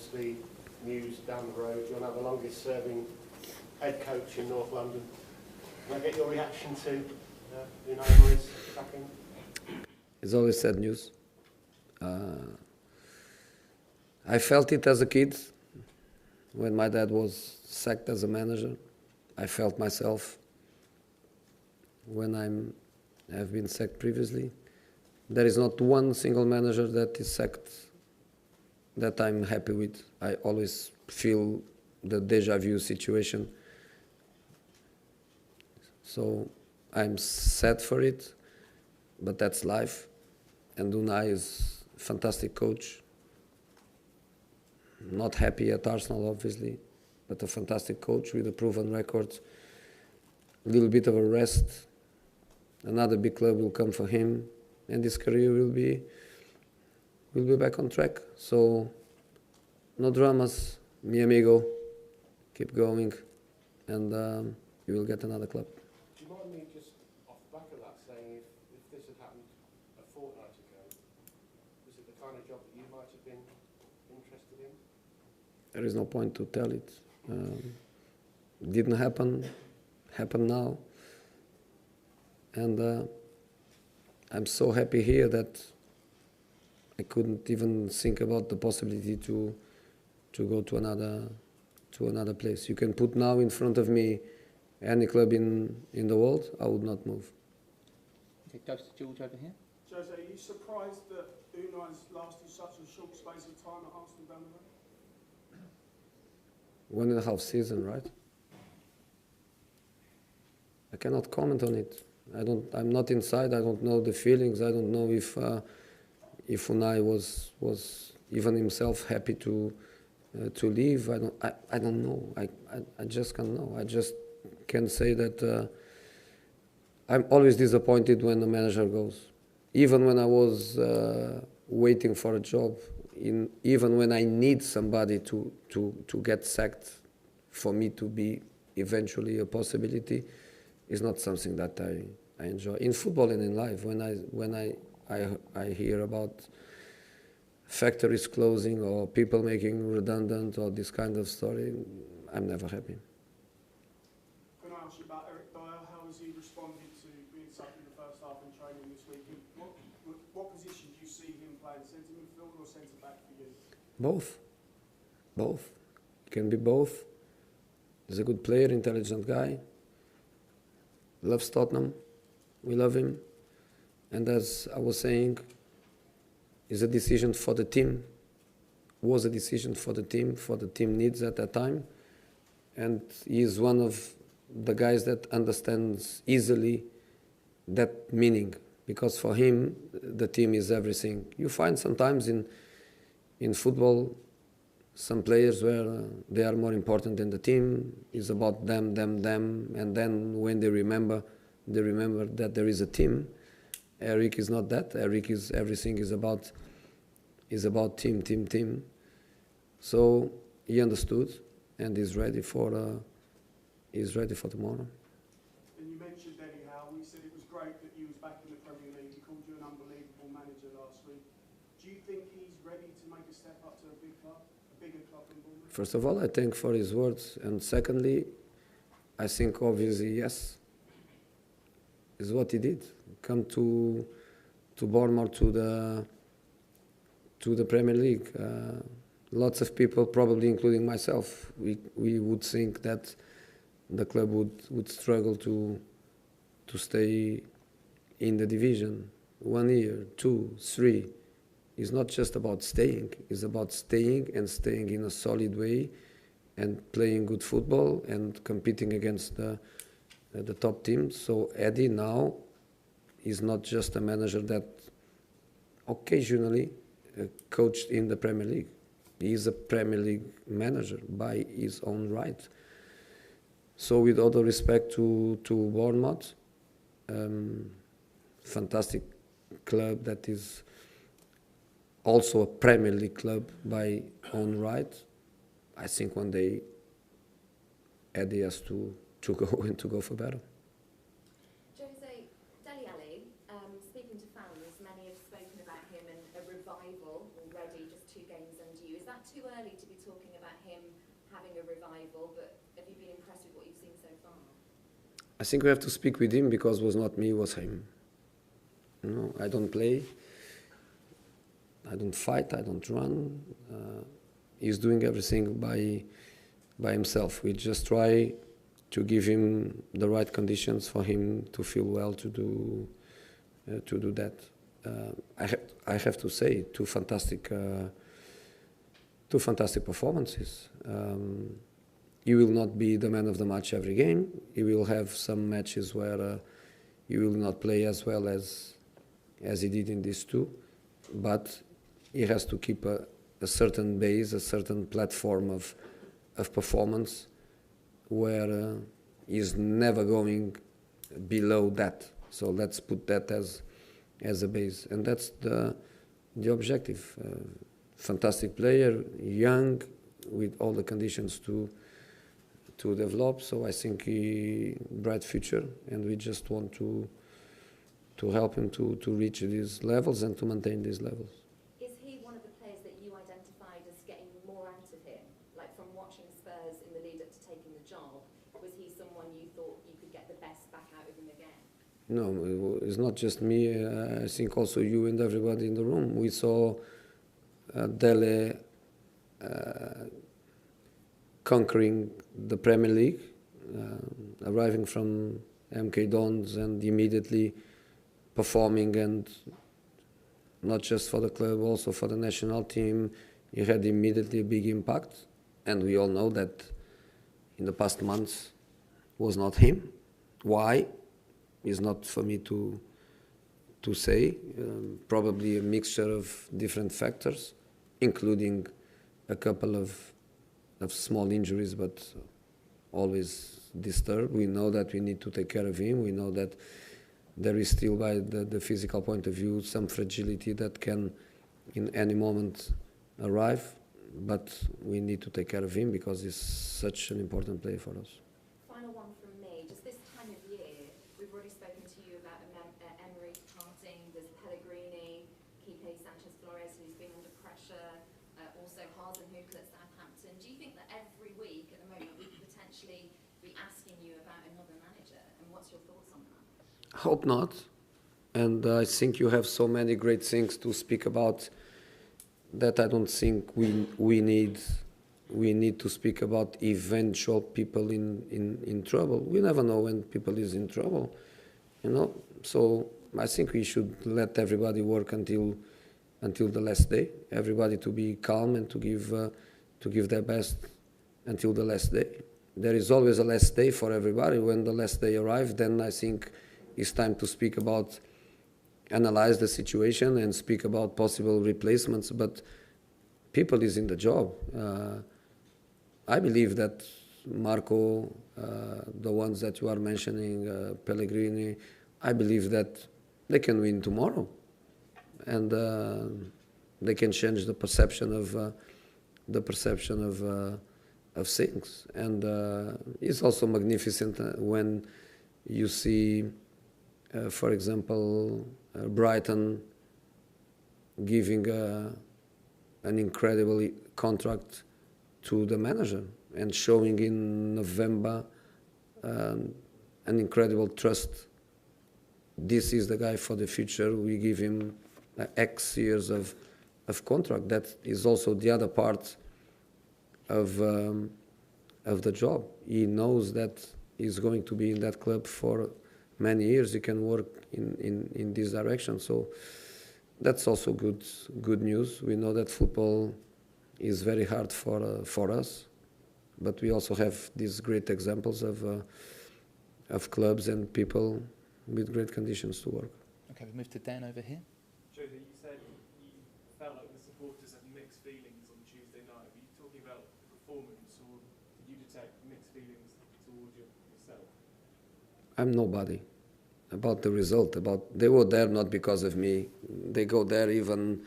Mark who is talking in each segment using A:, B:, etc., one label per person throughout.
A: obviously news down the road. You're now the longest serving head coach in North London. Can I get your reaction to Unai Emery's sacking?
B: It's always sad news. I felt it as a kid when my dad was sacked as a manager. I felt myself when I've been sacked previously. There is not one single manager that is sacked that I'm happy with. I always feel the deja vu situation. So I'm sad for it, but that's life. And Unai is a fantastic coach. Not happy at Arsenal, obviously, but a fantastic coach with a proven record. A little bit of a rest. Another big club will come for him, and his career will be back on track. So, no dramas, mi amigo. Keep going, and you will get another club.
A: Do you mind me just off the back of that saying if this had happened a fortnight ago, was it the kind of job that you might have been interested in?
B: There is no point to tell it. Didn't happen, happened now. And I'm so happy here that I couldn't even think about the possibility to go to another place. You can put now in front of me any club in the world, I would not move.
C: It goes to George over here.
D: Jose, are you surprised that Unai's lasted such a short space of time at Arsenal down the road?
B: 1.5 seasons, right? I cannot comment on it. I'm not inside. I don't know the feelings. I don't know if Unai was even himself happy to leave. I don't know. I just can't know. I just can say that I'm always disappointed when the manager goes. Even when I was waiting for a job, even when I need somebody to get sacked for me to be eventually a possibility, is not something that I enjoy. In football and in life, when I hear about factories closing or people making redundant or this kind of story, I'm never happy.
D: Can I ask you about Eric Dyer? How has he responded to being sacked in the first half in training this week? What position do you see him playing? Centre midfield or centre back for you?
B: Both. It can be both. He's a good player, intelligent guy. Loves Tottenham. We love him. And as I was saying, it's a decision for the team. Was a decision for the team needs at that time. And he is one of the guys that understands easily that meaning. Because for him, the team is everything. You find sometimes in football some players where they are more important than the team. It's about them, and then when they remember that there is a team. Eric is not that. Eric is everything is about team. So he understood and is ready for tomorrow.
D: And you mentioned Eddie Howe. He said it was great that you was back in the Premier League. He called you an unbelievable manager last week. Do you think he's ready to make a step up to a big club, a bigger club in Bournemouth?
B: First of all, I thank for his words, and secondly, I think obviously yes, is what he did. Come to Bournemouth, to the Premier League. Lots of people, probably including myself, we would think that the club would struggle to stay in the division 1 year, 2, 3. It's not just about staying. It's about staying and staying in a solid way and playing good football and competing against the top teams. So Eddie now is not just a manager that occasionally coached in the Premier League. He is a Premier League manager by his own right. So with all the respect to Bournemouth, fantastic club that is also a Premier League club by own right. I think one day Eddie has to go and to go for better.
E: Jose, Dele Alli, speaking to fans, many have spoken about him and a revival already, just 2 games under you. Is that too early early to be talking about him having a revival, but have you been impressed with what you've seen so far?
B: I think we have to speak with him because it was not me, it was him. You know, I don't play, I don't fight, I don't run. He's doing everything by himself. We just try to give him the right conditions for him to feel well to do that. I have to say, two fantastic performances. He will not be the man of the match every game. He will have some matches where he will not play as well as he did in these two, but he has to keep a certain base, a certain platform of performance where he's never going below that. So let's put that as a base, and that's the objective. Fantastic player, young, with all the conditions to develop. So I think he bright future, and we just want to help him to reach these levels and to maintain these levels.
E: Is he one of the players that you identified as getting more out of him? Like from watching Spurs in the lead up to taking the job, was he someone you thought you could get the best back out of him again?
B: No, it's not just me. I think also you and everybody in the room. We saw Dele conquering the Premier League, arriving from MK Dons and immediately performing, and not just for the club, also for the national team. He had immediately a big impact, and we all know that in the past months was not him. Why? Is not for me to say. Probably a mixture of different factors, including a couple of small injuries, but always disturbed. We know that we need to take care of him. We know that there is still, by the physical point of view, some fragility that can in any moment arrive, but we need to take care of him because he's such an important player for us.
E: Final one from me. Just this time of year, we've already spoken to you about Emery departing. There's Pellegrini, Quique Sanchez-Flores, who's been under pressure, also Hasenhüttl at Southampton. Do you think that every week at the moment we could potentially be asking you about another manager? And what's your thoughts on that?
B: Hope not. And I think you have so many great things to speak about that I don't think we need to speak about eventual people in trouble. We never know when people is in trouble, you know. So I think we should let everybody work until the last day. Everybody to be calm and to give their best until the last day. There is always a last day for everybody. When the last day arrives, then I think it's time to speak about, analyze the situation and speak about possible replacements. But people is in the job. I believe that Marco, the ones that you are mentioning, Pellegrini, I believe that they can win tomorrow, and they can change the perception of things. And it's also magnificent when you see, for example, Brighton giving an incredible contract to the manager and showing in November an incredible trust. This is the guy for the future. We give him X years of contract. That is also the other part of the job. He knows that he's going to be in that club for many years. He can work in this direction. So that's also good news. We know that football is very hard for us, but we also have these great examples of clubs and people with great conditions to work.
C: Okay, we move to Dan over here.
D: Jose, you said you felt like the supporters had mixed feelings on Tuesday night. Were you talking about the performance, or did you detect mixed feelings towards yourself?
B: I'm nobody. About the result, they were there not because of me. They go there even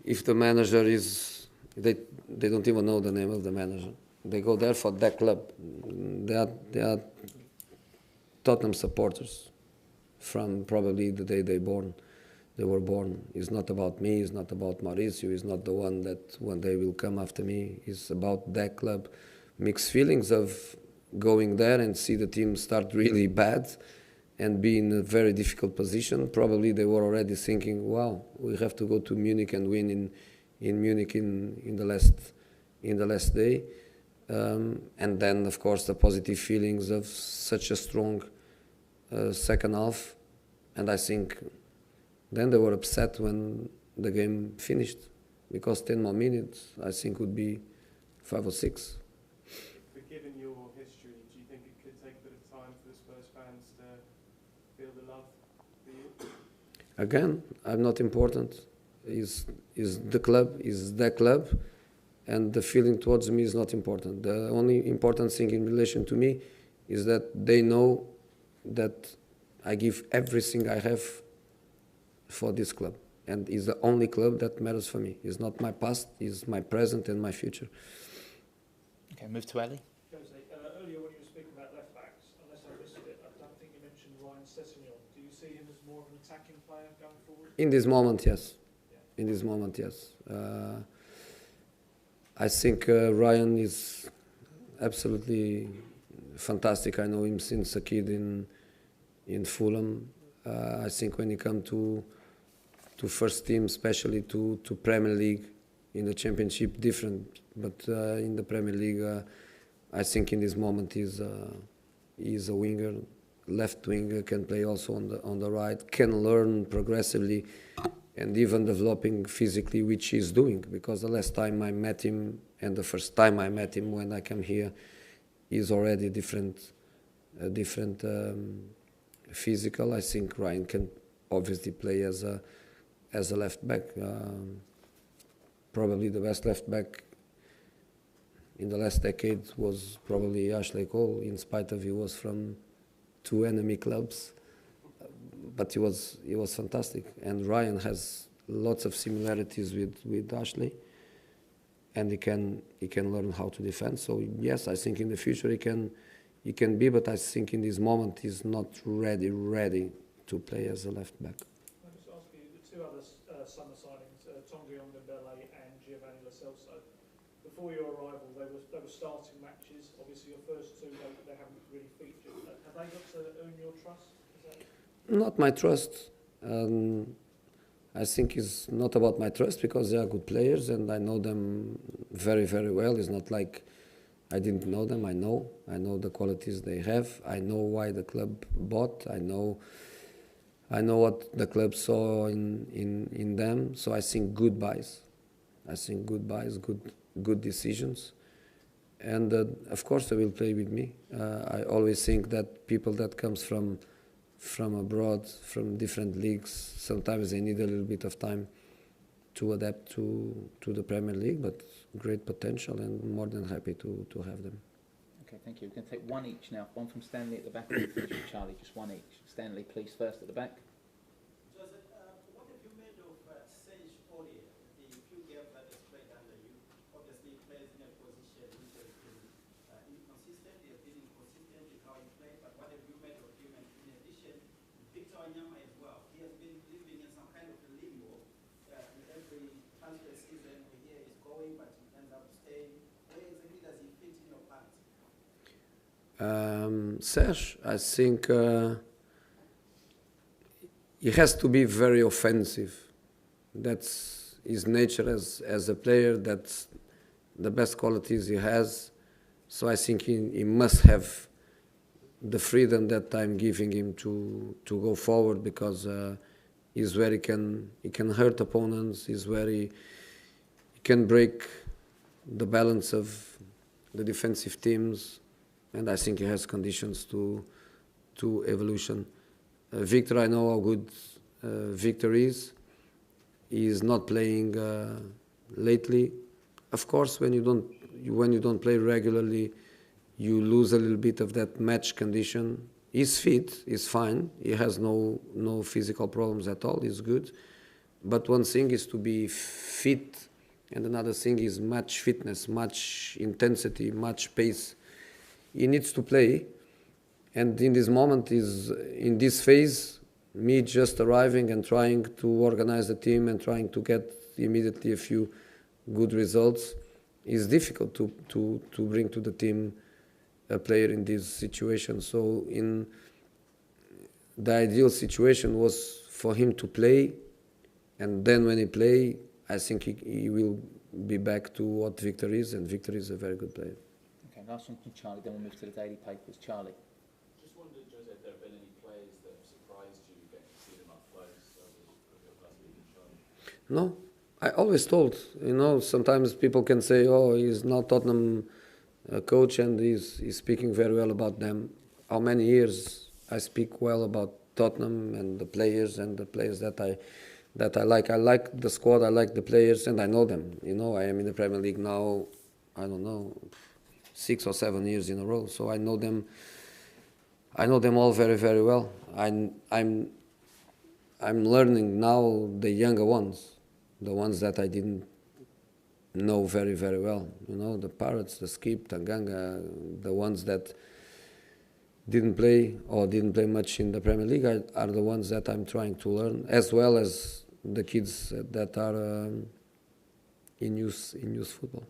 B: if the manager is, they don't even know the name of the manager. They go there for that club. They are Tottenham supporters from probably the day they born. they were born. It's not about me, it's not about Mauricio, it's not the one that one day will come after me. It's about that club. Mixed feelings of going there and see the team start really bad and be in a very difficult position. Probably they were already thinking, wow, we have to go to Munich and win in Munich in the last day. And then, of course, the positive feelings of such a strong second half. And I think then they were upset when the game finished, because 10 more minutes, I think, would be 5 or 6.
F: But given your history, do you think it could take a bit of time for the Spurs fans to feel the love for you?
B: Again, I'm not important. Is the club, is the club, and the feeling towards me is not important. The only important thing in relation to me is that they know that I give everything I have for this club, and it's the only club that matters for me. It's not my past, it's my present and my future.
C: Okay, move to Ali.
G: Jose, earlier when you were speaking about left backs, unless I missed it, I don't think you mentioned Ryan Sessegnon. Do you see him as more of an attacking player going forward?
B: In this moment, yes. In this moment, yes. I think Ryan is absolutely fantastic. I know him since a kid in Fulham. I think when he come to first team, especially to Premier League, in the Championship, different. But in the Premier League, I think in this moment he's a winger, left winger, can play also on the right, can learn progressively, and even developing physically, which he's doing. Because the last time I met him and the first time I met him when I came here, he's already different physical. I think Ryan can obviously play as a left back. Probably the best left back in the last decade was probably Ashley Cole, in spite of he was from 2 enemy clubs. But he was fantastic. And Ryan has lots of similarities with Ashley, and he can learn how to defend. So yes, I think in the future he can be, but I think in this moment he's not ready to play as a left back.
G: I'll just ask you, the two other summer signings, Tongi Ondembele and Giovanni Lo Celso. Before your arrival, they were starting matches. Obviously, your first two, they haven't really featured. Have they got to earn your trust?
B: Not my trust. I think it's not about my trust, because they are good players and I know them very, very well. It's not like I didn't know them. I know the qualities they have. I know why the club bought. I know what the club saw in them. So I think good buys. Good decisions. And of course they will play with me. I always think that people that comes from abroad, from different leagues, sometimes they need a little bit of time to adapt to the Premier League, but great potential and more than happy to have them.
C: Okay, thank you. We're going to take one each now. One from Stanley at the back and finish with Charlie. Just one each. Stanley, please, first at the back.
H: Joseph, what have you made of Serge Aurier, the few games that has played under you? Obviously, he plays in a position which has been inconsistent. He has been inconsistent with how he played, but what have you made of him? And in addition, Victor Wanyama as well. He has been living in some kind of limbo. In every transfer season, we hear he's going, but he ends up staying. Where exactly does he fit in your plans?
B: Serge, I think he has to be very offensive. That's his nature as a player. That's the best qualities he has. So I think he must have the freedom that I'm giving him to go forward, because he's where he can hurt opponents. He's where he can break the balance of the defensive teams, and I think he has conditions to evolution. Victor, I know how good Victor is. He is not playing lately. Of course, when you don't play regularly, you lose a little bit of that match condition. He's fit, he's fine. He has no physical problems at all. He's good. But one thing is to be fit, and another thing is match fitness, match intensity, match pace. He needs to play, and in this moment, in this phase, me just arriving and trying to organize the team and trying to get immediately a few good results is difficult to bring to the team a player in this situation. So in the ideal situation was for him to play, and then when he play, I think he will be back to what Victor is, and Victor is a very good player.
C: Okay, last one from Charlie, then we'll move to the daily papers. Charlie.
I: Just wondered, Jose, if there have been any players that have surprised you getting to see them up close over your first week in Charlie?
B: No, I always told, sometimes people can say, oh, he's not Tottenham coach and he's speaking very well about them. How many years I speak well about Tottenham and the players that I like. I like the squad, I like the players, and I know them. I am in the Premier League now, I don't know, 6 or 7 years in a row. So I know them all very, very well. I'm learning now the younger ones, the ones that I didn't know very, very well. The Parrots, the Skip, Tanganga, the ones that didn't play much in the Premier League are the ones that I'm trying to learn, as well as the kids that are in youth football.